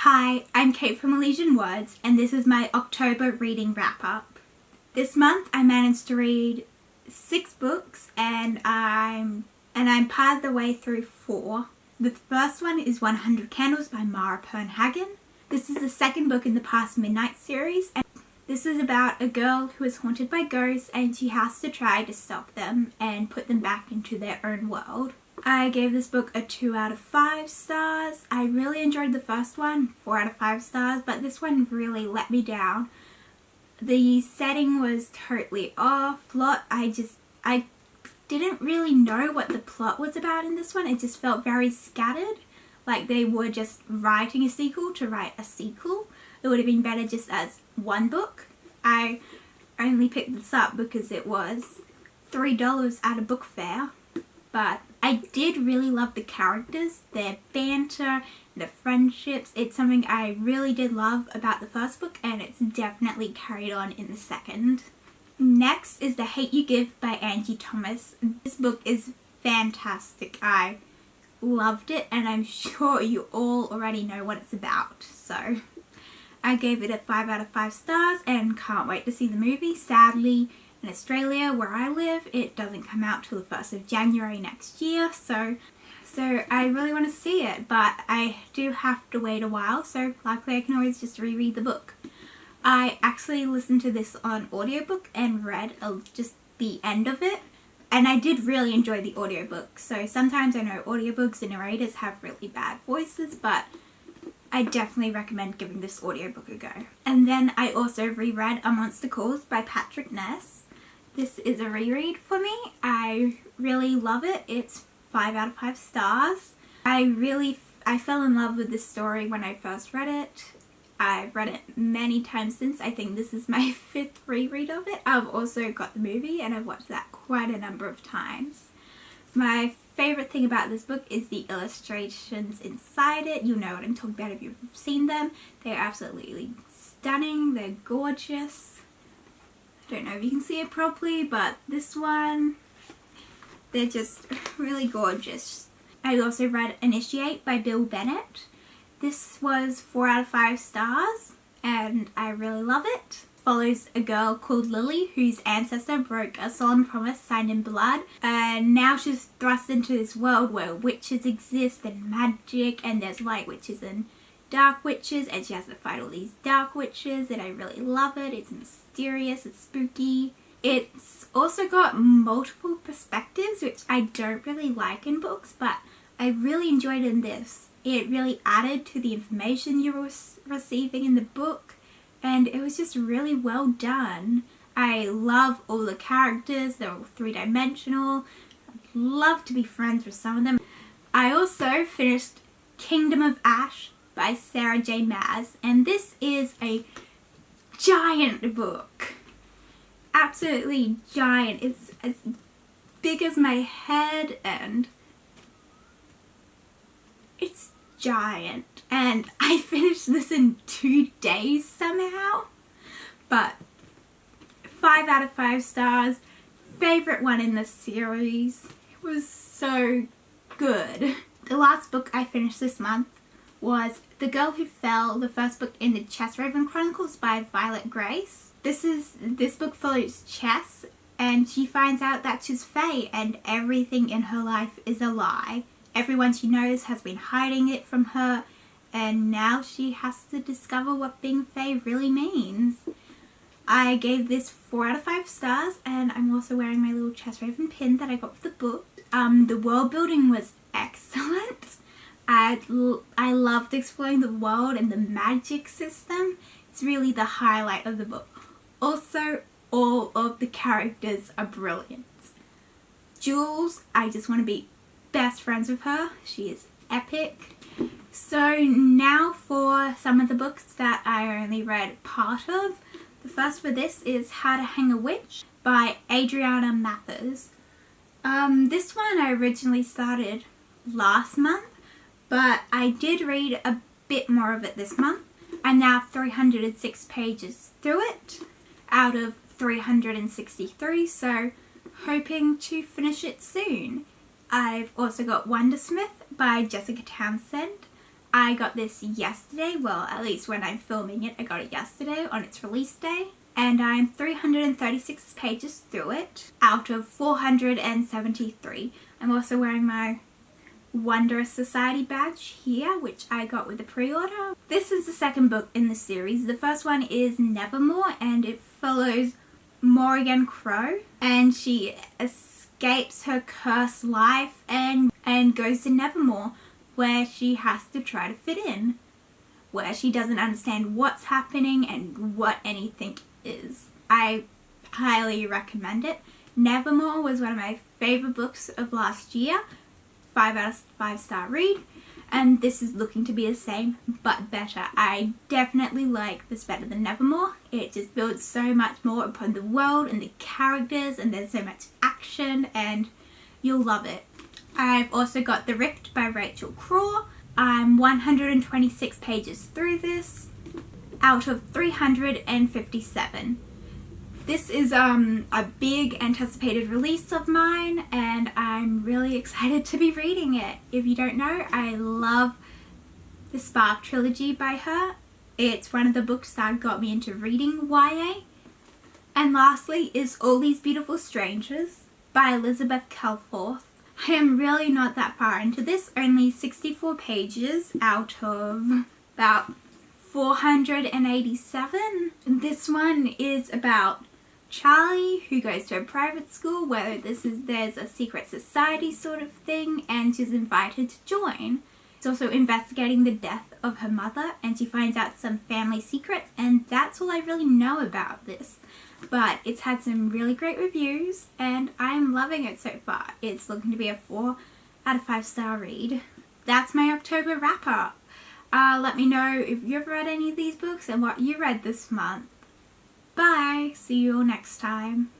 Hi, I'm Kate from Elysian Words, and this is my October reading wrap-up. This month I managed to read 6 books, and I'm part of the way through 4. The first one is 100 Candles by Mara Pernhagen. This is the second book in the Past Midnight series, and this is about a girl who is haunted by ghosts and she has to try to stop them and put them back into their own world. I gave this book a 2 out of 5 stars. I really enjoyed the first one, 4 out of 5 stars, but this one really let me down. The setting was totally off. I didn't really know what the plot was about in this one. It just felt very scattered, like they were just writing a sequel to write a sequel. It would have been better just as one book. I only picked this up because it was $3 at a book fair, but I did really love the characters, their banter, their friendships. It's something I really did love about the first book, and it's definitely carried on in the second. Next is The Hate U Give by Angie Thomas. This book is fantastic. I loved it, and I'm sure you all already know what it's about. So I gave it a 5 out of 5 stars and can't wait to see the movie. Sadly, in Australia, where I live, it doesn't come out till the 1st of January next year, so I really want to see it, but I do have to wait a while, so luckily I can always just reread the book. I actually listened to this on audiobook and read just the end of it, and I did really enjoy the audiobook. So sometimes I know audiobooks and narrators have really bad voices, but I definitely recommend giving this audiobook a go. And then I also reread A Monster Calls by Patrick Ness. This is a reread for me. I really love it. It's 5 out of 5 stars. I fell in love with this story when I first read it. I've read it many times since. I think this is my 5th reread of it. I've also got the movie and I've watched that quite a number of times. My favourite thing about this book is the illustrations inside it. You know what I'm talking about if you've seen them. They're absolutely stunning. They're gorgeous. I don't know if you can see it properly, but this one, they're just really gorgeous. I also read Initiate by Bill Bennett. This was 4 out of 5 stars, and I really love it. Follows a girl called Lily whose ancestor broke a solemn promise signed in blood, and now she's thrust into this world where witches exist and magic, and there's light witches and dark witches, and she has to fight all these dark witches, and I really love it. It's mysterious, it's spooky. It's also got multiple perspectives, which I don't really like in books, but I really enjoyed in this. It really added to the information you were receiving in the book, and it was just really well done. I love all the characters. They're all 3-dimensional. I'd love to be friends with some of them. I also finished Kingdom of Ash by Sarah J. Maas, and this is a giant book. Absolutely giant. It's as big as my head, and it's giant, and I finished this in 2 days somehow, but 5 out of 5 stars. Favorite one in the series. It was so good. The last book I finished this month was The Girl Who Fell, the first book in the Chessraven Chronicles by Violet Grace. This book follows Chess, and she finds out that she's Fae and everything in her life is a lie. Everyone she knows has been hiding it from her, and now she has to discover what being Fae really means. I gave this 4 out of 5 stars, and I'm also wearing my little Chessraven pin that I got for the book. The world building was excellent. I loved exploring the world and the magic system. It's really the highlight of the book. Also, all of the characters are brilliant. Jules, I just want to be best friends with her. She is epic. So now for some of the books that I only read part of. The first for this is How to Hang a Witch by Adriana Mathers. This one I originally started last month, but I did read a bit more of it this month. I'm now 306 pages through it out of 363, so hoping to finish it soon. I've also got Wondersmith by Jessica Townsend. I got this yesterday. Well, at least when I'm filming it, I got it yesterday on its release day. And I'm 336 pages through it out of 473. I'm also wearing my Wondrous Society badge here, which I got with the pre-order. This is the second book in the series. The first one is Nevermore, and it follows Morrigan Crow, and she escapes her cursed life and goes to Nevermore, where she has to try to fit in, where she doesn't understand what's happening and what anything is. I highly recommend it. Nevermore was one of my favorite books of last year. 5 out of 5 star read, and this is looking to be the same but better. I definitely like this better than Nevermore. It just builds so much more upon the world and the characters, and there's so much action, and you'll love it. I've also got The Rift by Rachel Craw. I'm 126 pages through this out of 357. This is a big anticipated release of mine, and I'm really excited to be reading it. If you don't know, I love the Spark trilogy by her. It's one of the books that got me into reading YA. And lastly is All These Beautiful Strangers by Elizabeth Calforth. I am really not that far into this, only 64 pages out of about 487. This one is about Charlie, who goes to a private school where there's a secret society sort of thing, and she's invited to join. She's also investigating the death of her mother, and she finds out some family secrets, and that's all I really know about this. But it's had some really great reviews, and I'm loving it so far. It's looking to be a 4 out of 5 star read. That's my October wrap up. Let me know if you've read any of these books and what you read this month. Bye! See you all next time.